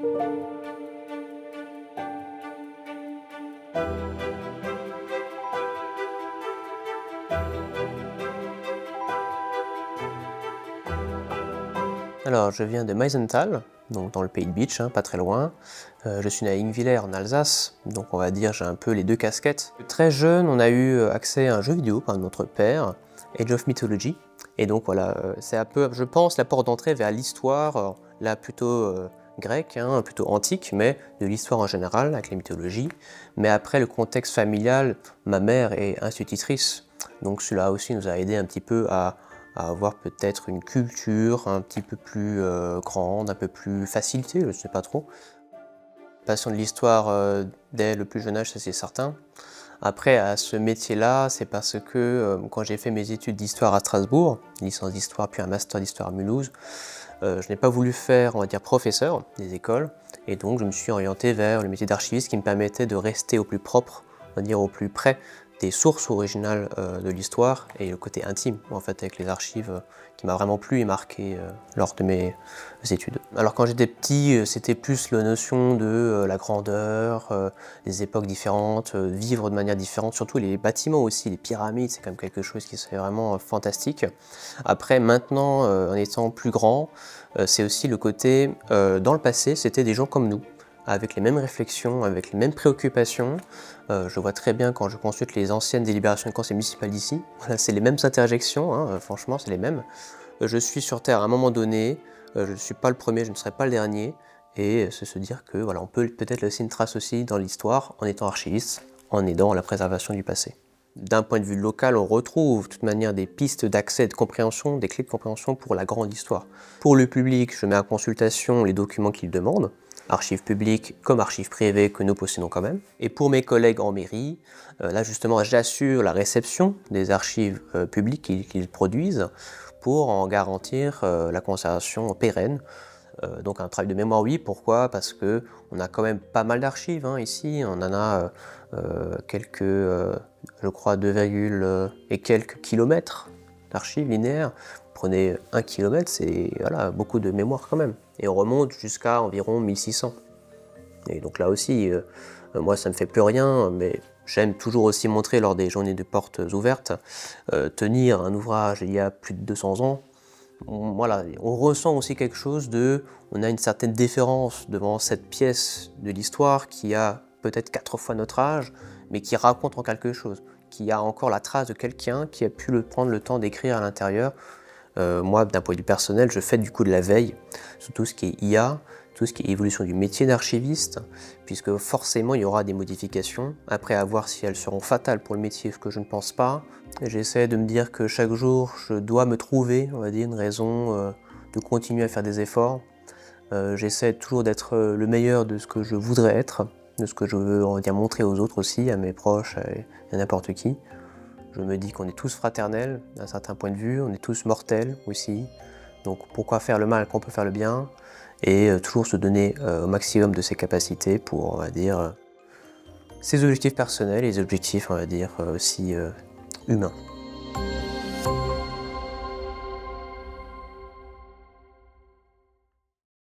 Alors, je viens de Meisenthal, donc dans le pays de Bitche, pas très loin. Je suis né à Ingwiller en Alsace, donc on va dire j'ai un peu les deux casquettes. Très jeune, on a eu accès à un jeu vidéo par notre père, Age of Mythology. Et donc voilà, c'est un peu, je pense, la porte d'entrée vers l'histoire, là plutôt grecque, plutôt antique, mais de l'histoire en général, avec les mythologies. Mais après, le contexte familial, ma mère est institutrice, donc cela aussi nous a aidé un petit peu à avoir peut-être une culture un petit peu plus grande, un peu plus facilitée, je ne sais pas trop. Passion de l'histoire dès le plus jeune âge, ça c'est certain. Après, à ce métier-là, c'est parce que quand j'ai fait mes études d'histoire à Strasbourg, licence d'histoire puis un master d'histoire à Mulhouse, je n'ai pas voulu faire, on va dire, professeur des écoles, et donc je me suis orienté vers le métier d'archiviste qui me permettait de rester au plus propre, on va dire au plus près des sources originales de l'histoire et le côté intime en fait avec les archives qui m'a vraiment plu et marqué lors de mes études. Alors quand j'étais petit, c'était plus la notion de la grandeur, des époques différentes, vivre de manière différente, surtout les bâtiments aussi, les pyramides, c'est quand même quelque chose qui serait vraiment fantastique. Après maintenant, en étant plus grand, c'est aussi le côté, dans le passé, c'était des gens comme nous, avec les mêmes réflexions, avec les mêmes préoccupations. Je vois très bien quand je consulte les anciennes délibérations du conseil municipal d'ici, voilà, c'est les mêmes interjections, franchement c'est les mêmes. Je suis sur Terre à un moment donné, je ne suis pas le premier, je ne serai pas le dernier, et c'est se dire que voilà, on peut peut-être laisser une trace aussi dans l'histoire en étant archiviste, en aidant à la préservation du passé. D'un point de vue local, on retrouve de toute manière des pistes d'accès et de compréhension, des clés de compréhension pour la grande histoire. Pour le public, je mets en consultation les documents qu'il demande, archives publiques comme archives privées que nous possédons quand même. Et pour mes collègues en mairie, là justement j'assure la réception des archives publiques qu'ils produisent pour en garantir la conservation pérenne. Donc un travail de mémoire, oui. Pourquoi? Parce que on a quand même pas mal d'archives ici. On en a quelques, je crois, 2, et quelques kilomètres d'archives linéaires. Vous prenez 1 kilomètre, c'est voilà, beaucoup de mémoire quand même. Et on remonte jusqu'à environ 1600. Et donc là aussi, moi ça me fait plus rien, mais j'aime toujours aussi montrer lors des journées de portes ouvertes, tenir un ouvrage il y a plus de 200 ans. Voilà, on ressent aussi quelque chose de, on a une certaine déférence devant cette pièce de l'histoire qui a peut-être 4 fois notre âge, mais qui raconte en quelque chose, qui a encore la trace de quelqu'un qui a pu prendre le temps d'écrire à l'intérieur. Moi, d'un point de vue personnel, je fais du coup de la veille sur tout ce qui est IA, tout ce qui est évolution du métier d'archiviste, puisque forcément il y aura des modifications, après à voir si elles seront fatales pour le métier, ce que je ne pense pas. J'essaie de me dire que chaque jour je dois me trouver, on va dire, une raison de continuer à faire des efforts. J'essaie toujours d'être le meilleur de ce que je voudrais être, de ce que je veux, on va dire, montrer aux autres aussi, à mes proches, à n'importe qui. Je me dis qu'on est tous fraternels d'un certain point de vue, on est tous mortels aussi. Donc pourquoi faire le mal quand on peut faire le bien? Et toujours se donner au maximum de ses capacités pour, on va dire, ses objectifs personnels et les objectifs, on va dire, aussi humains.